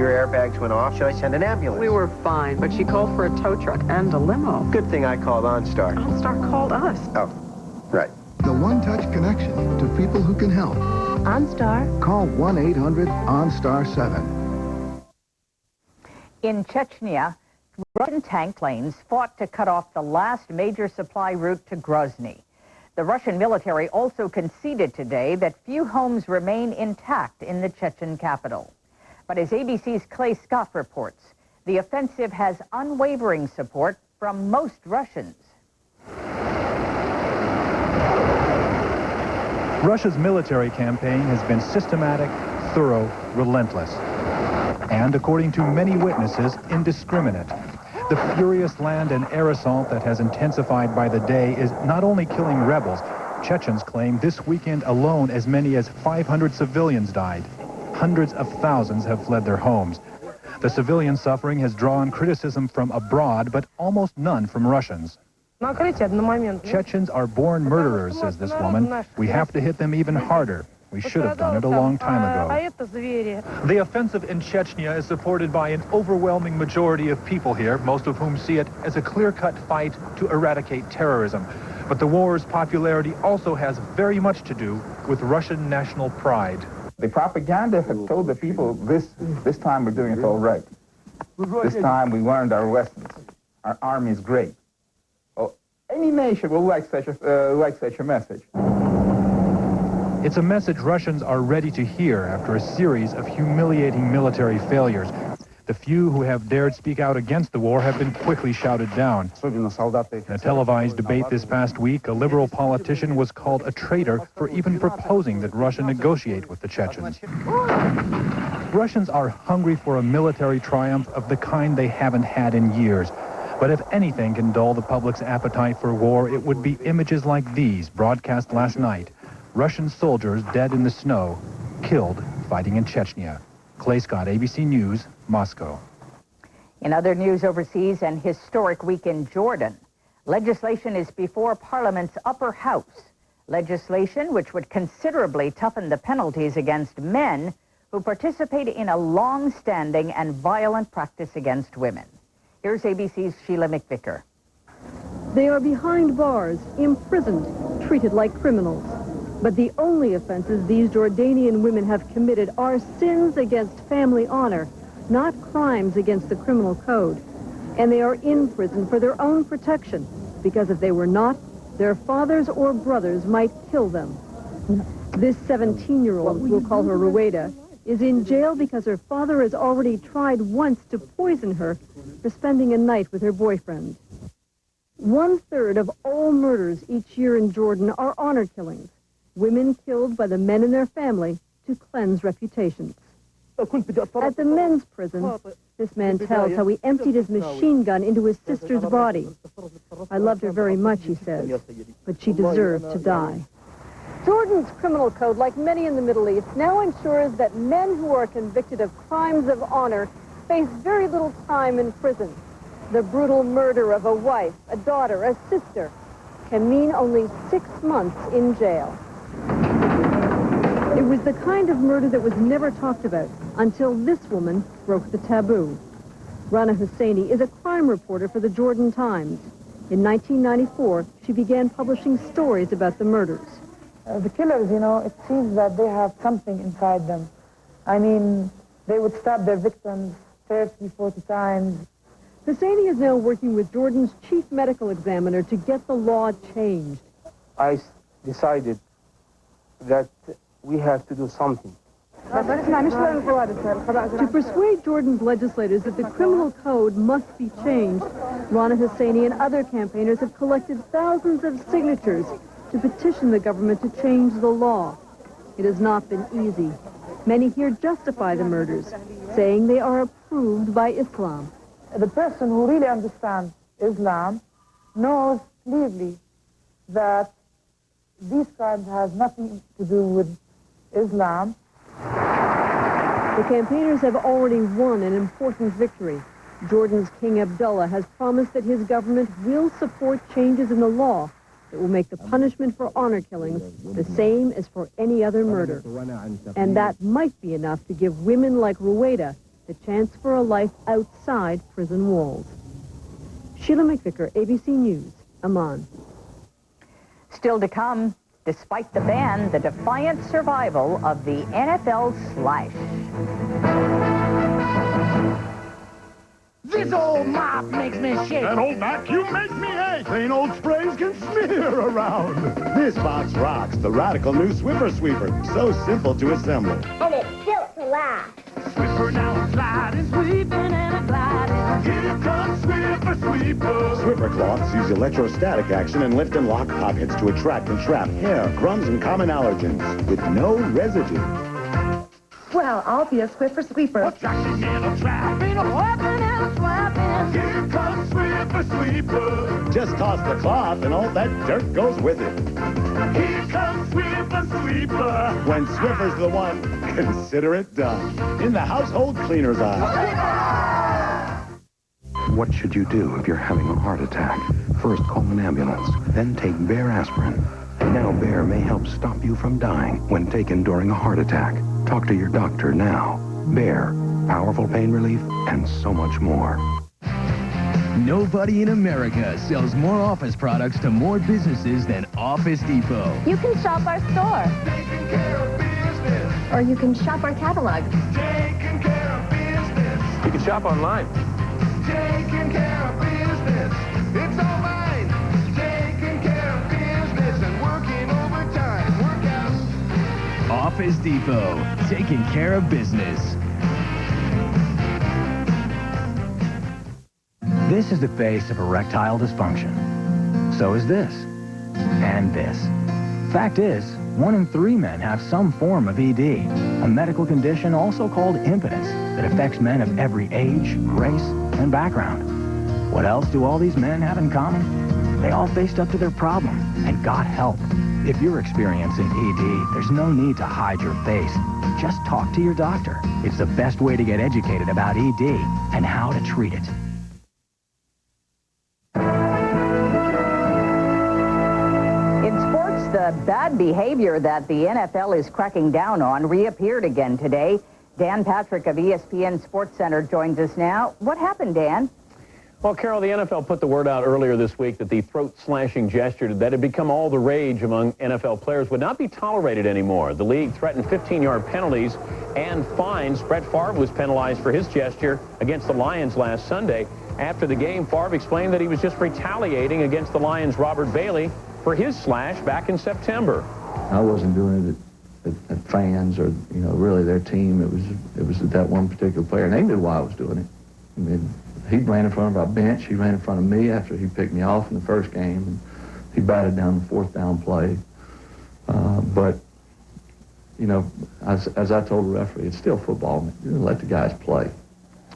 Your airbags went off. Should I send an ambulance? We were fine, but she called for a tow truck and a limo. Good thing I called OnStar. OnStar called us. Oh, right. The one-touch connection to people who can help. OnStar. Call 1-800-OnStar-7. In Chechnya, Russian tank planes fought to cut off the last major supply route to Grozny. The Russian military also conceded today that few homes remain intact in the Chechen capital. But as ABC's Clay Scott reports, the offensive has unwavering support from most Russians. Russia's military campaign has been systematic, thorough, relentless, and, according to many witnesses, indiscriminate. The furious land and air assault that has intensified by the day is not only killing rebels. Chechens claim this weekend alone as many as 500 civilians died. Hundreds of thousands have fled their homes. The civilian suffering has drawn criticism from abroad, but almost none from Russians. Chechens are born murderers, says this woman. We have to hit them even harder. We should have done it a long time ago. The offensive in Chechnya is supported by an overwhelming majority of people here, most of whom see it as a clear-cut fight to eradicate terrorism. But the war's popularity also has very much to do with Russian national pride. The propaganda had told the people, this time we're doing it all right. This time we learned our lessons. Our army is great. Well, any nation will like such a message. It's a message Russians are ready to hear after a series of humiliating military failures. The few who have dared speak out against the war have been quickly shouted down. In a televised debate this past week, a liberal politician was called a traitor for even proposing that Russia negotiate with the Chechens. Russians are hungry for a military triumph of the kind they haven't had in years. But if anything can dull the public's appetite for war, it would be images like these broadcast last night. Russian soldiers dead in the snow, killed fighting in Chechnya. Clay Scott, ABC News, Moscow. In other news overseas, an historic week in Jordan. Legislation is before Parliament's upper house. Legislation which would considerably toughen the penalties against men who participate in a long-standing and violent practice against women. Here's ABC's Sheila McVicker. They are behind bars, imprisoned, treated like criminals. But the only offenses these Jordanian women have committed are sins against family honor, not crimes against the criminal code. And they are in prison for their own protection, because if they were not, their fathers or brothers might kill them. This 17-year-old, we'll call her Rueda, is in jail because her father has already tried once to poison her for spending a night with her boyfriend. 1/3 of all murders each year in Jordan are honor killings. Women killed by the men in their family to cleanse reputations. At the men's prison, this man tells how he emptied his machine gun into his sister's body. I loved her very much, he says, but she deserved to die. Jordan's criminal code, like many in the Middle East, now ensures that men who are convicted of crimes of honor face very little time in prison. The brutal murder of a wife, a daughter, a sister can mean only 6 months in jail. It was the kind of murder that was never talked about until this woman broke the taboo. Rana Husseini is a crime reporter for the Jordan Times. In 1994, she began publishing stories about the murders. The killers, it seems that they have something inside them. I mean, they would stab their victims 30, 40 times. Husseini is now working with Jordan's chief medical examiner to get the law changed. I decided that we have to do something. To persuade Jordan's legislators that the criminal code must be changed, Rana Husseini and other campaigners have collected thousands of signatures to petition the government to change the law. It has not been easy. Many here justify the murders, saying they are approved by Islam. The person who really understands Islam knows clearly that these crimes have nothing to do with Islam. The campaigners have already won an important victory. Jordan's King Abdullah has promised that his government will support changes in the law that will make the punishment for honor killings the same as for any other murder. And that might be enough to give women like Rueda the chance for a life outside prison walls. Sheila McVicker, ABC News, Amman. Still to come, despite the ban, the defiant survival of the NFL slash. This old mop makes me shake. That old vacuum makes me ache. Plain old sprays can smear around. This box rocks. The radical new Swiffer Sweeper. So simple to assemble. And it's built to last. Swiffer now sliding, sweeping and a gliding. Here comes Swiffer Sweeper. Swiffer cloths use electrostatic action and lift and lock pockets to attract and trap hair, crumbs, and common allergens with no residue. Well, I'll be a Swiffer Sweeper. A tracking and a trapping, a whopping and a slapping. Here comes Swiffer Sweeper. Just toss the cloth and all that dirt goes with it. Here comes Swiffer Sweeper. When Swiffer's the one, consider it done. In the household cleaner's aisle. What should you do if you're having a heart attack? First, call an ambulance. Then take Bayer aspirin. Now Bayer may help stop you from dying when taken during a heart attack. Talk to your doctor now. Bayer, powerful pain relief and so much more. Nobody in America sells more office products to more businesses than Office Depot. You can shop our store. Taking care of business. Or you can shop our catalog. Taking care of business. You can shop online. Taking care of business. It's all mine. Taking care of business and working overtime. Work out. Office Depot, taking care of business. This is the face of erectile dysfunction. So is this. And this. Fact is, 1 in 3 men have some form of ED, a medical condition also called impotence that affects men of every age, race, and background. What else do all these men have in common? They all faced up to their problem and got help. If you're experiencing ED, there's no need to hide your face. Just talk to your doctor. It's the best way to get educated about ED and how to treat it. In sports, the bad behavior that the NFL is cracking down on reappeared again today. Dan Patrick of ESPN Sports Center joins us now. What happened, Dan? Well, Carol, the NFL put the word out earlier this week that the throat-slashing gesture that had become all the rage among NFL players would not be tolerated anymore. The league threatened 15-yard penalties and fines. Brett Favre was penalized for his gesture against the Lions last Sunday. After the game, Favre explained that he was just retaliating against the Lions' Robert Bailey for his slash back in September. I wasn't doing it at fans or, really their team. It was that one particular player, and they knew why I was doing it. I mean, he ran in front of our bench. He ran in front of me after he picked me off in the first game. And he batted down the 4th down play. But, as I told the referee, it's still football. Let the guys play.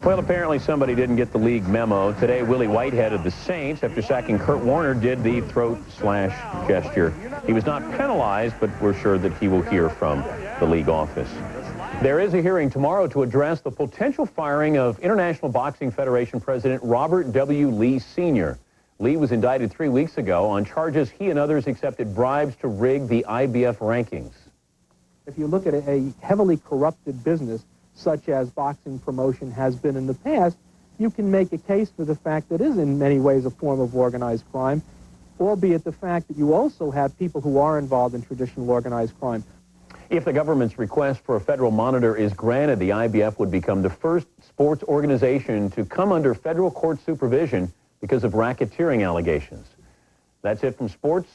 Well, apparently somebody didn't get the league memo. Today, Willie Whitehead of the Saints, after sacking Kurt Warner, did the throat slash gesture. He was not penalized, but we're sure that he will hear from the league office. There is a hearing tomorrow to address the potential firing of International Boxing Federation President Robert W. Lee Sr. Lee was indicted 3 weeks ago on charges he and others accepted bribes to rig the IBF rankings. If you look at a heavily corrupted business, such as boxing promotion has been in the past, you can make a case for the fact that it is in many ways a form of organized crime, albeit the fact that you also have people who are involved in traditional organized crime. If the government's request for a federal monitor is granted, the IBF would become the first sports organization to come under federal court supervision because of racketeering allegations. That's it from sports.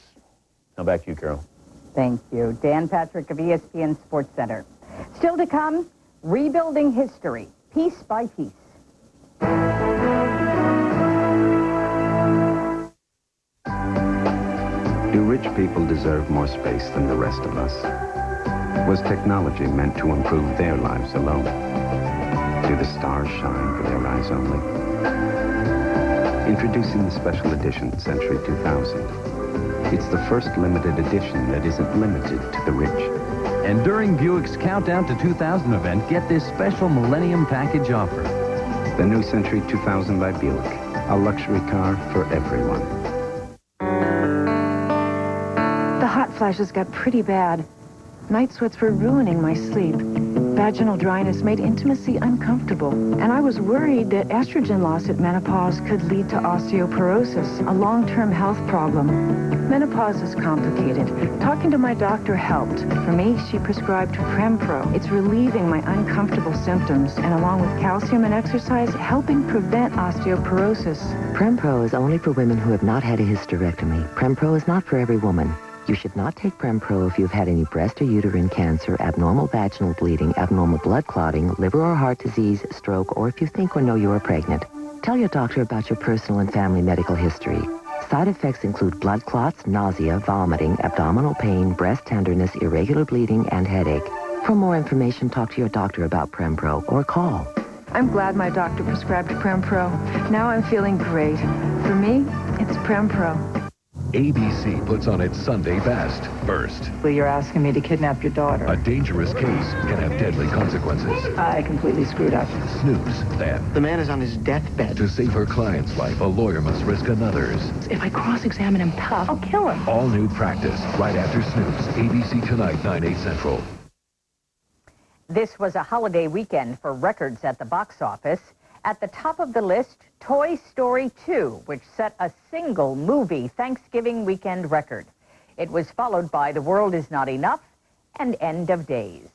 Now back to you, Carol. Thank you. Dan Patrick of ESPN Sports Center. Still to come, rebuilding history, piece by piece. Do rich people deserve more space than the rest of us? Was technology meant to improve their lives alone? Do the stars shine for their eyes only? Introducing the special edition Century 2000. It's the first limited edition that isn't limited to the rich. And during Buick's Countdown to 2000 event, get this special Millennium Package offer. The new Century 2000 by Buick, a luxury car for everyone. The hot flashes got pretty bad. Night sweats were ruining my sleep. Vaginal dryness made intimacy uncomfortable, and I was worried that estrogen loss at menopause could lead to osteoporosis, a long-term health problem. Menopause is complicated. Talking to my doctor helped. For me, she prescribed Prempro. It's relieving my uncomfortable symptoms, and along with calcium and exercise, helping prevent osteoporosis. Prempro is only for women who have not had a hysterectomy. Prempro is not for every woman. You should not take Prempro if you've had any breast or uterine cancer, abnormal vaginal bleeding, abnormal blood clotting, liver or heart disease, stroke, or if you think or know you are pregnant. Tell your doctor about your personal and family medical history. Side effects include blood clots, nausea, vomiting, abdominal pain, breast tenderness, irregular bleeding, and headache. For more information, talk to your doctor about Prempro or call. I'm glad my doctor prescribed Prempro. Now I'm feeling great. For me, it's Prempro. ABC puts on its Sunday best. First, Well, you're asking me to kidnap your daughter. a dangerous case can have deadly consequences. I completely screwed up. Snooze, then. The man is on his deathbed. To save her client's life, a lawyer must risk another's. If I cross-examine him tough, I'll kill him. All new Practice, right after Snooze. ABC tonight, 9/8 Central. This was a holiday weekend for records at the box office. At the top of the list, Toy Story 2, which set a single movie Thanksgiving weekend record. It was followed by The World Is Not Enough and End of Days.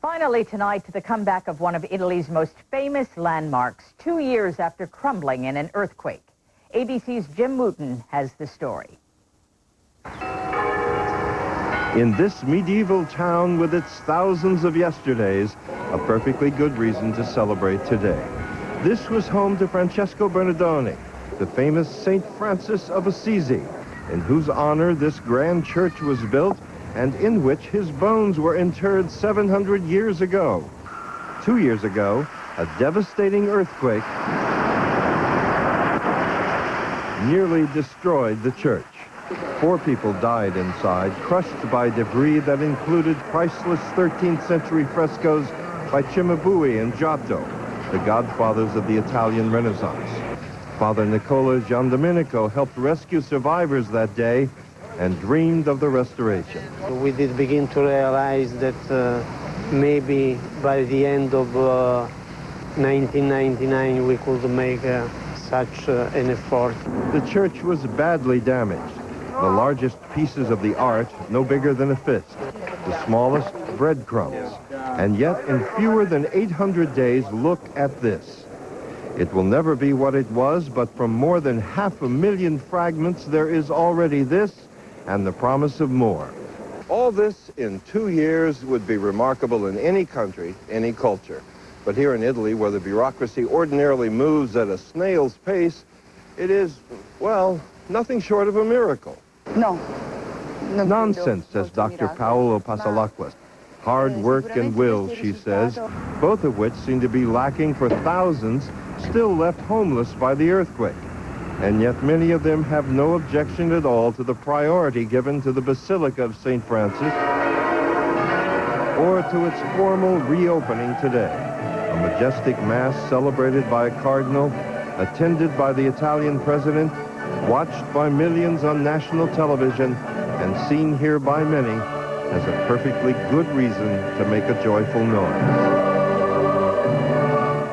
Finally tonight, the comeback of one of Italy's most famous landmarks, 2 years after crumbling in an earthquake. ABC's Jim Wooten has the story. In this medieval town with its thousands of yesterdays, a perfectly good reason to celebrate today. This was home to Francesco Bernardoni, the famous St. Francis of Assisi, in whose honor this grand church was built and in which his bones were interred 700 years ago. 2 years ago, a devastating earthquake nearly destroyed the church. 4 people died inside, crushed by debris that included priceless 13th century frescoes by Cimabue and Giotto, the godfathers of the Italian Renaissance. Father Nicola Giandomenico helped rescue survivors that day and dreamed of the restoration. We did begin to realize that maybe by the end of 1999 we could make such an effort. The church was badly damaged. The largest pieces of the art, no bigger than a fist. The smallest, breadcrumbs. And yet, in fewer than 800 days, look at this. It will never be what it was, but from more than 500,000 fragments, there is already this and the promise of more. All this in 2 years would be remarkable in any country, any culture. But here in Italy, where the bureaucracy ordinarily moves at a snail's pace, it is, well, nothing short of a miracle. No. Nonsense, says Dr. Paolo Pasalacqua. Hard work and will, she says, both of which seem to be lacking for thousands still left homeless by the earthquake. And yet many of them have no objection at all to the priority given to the Basilica of St. Francis or to its formal reopening today. A majestic mass celebrated by a cardinal, attended by the Italian president, watched by millions on national television, and seen here by many as a perfectly good reason to make a joyful noise.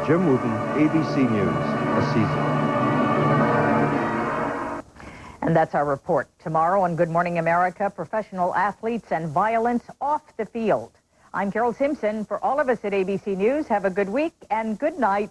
Jim Wooten, ABC News, Assisi. And that's our report. Tomorrow on Good Morning America, professional athletes and violence off the field. I'm Carol Simpson. For all of us at ABC News, have a good week and good night.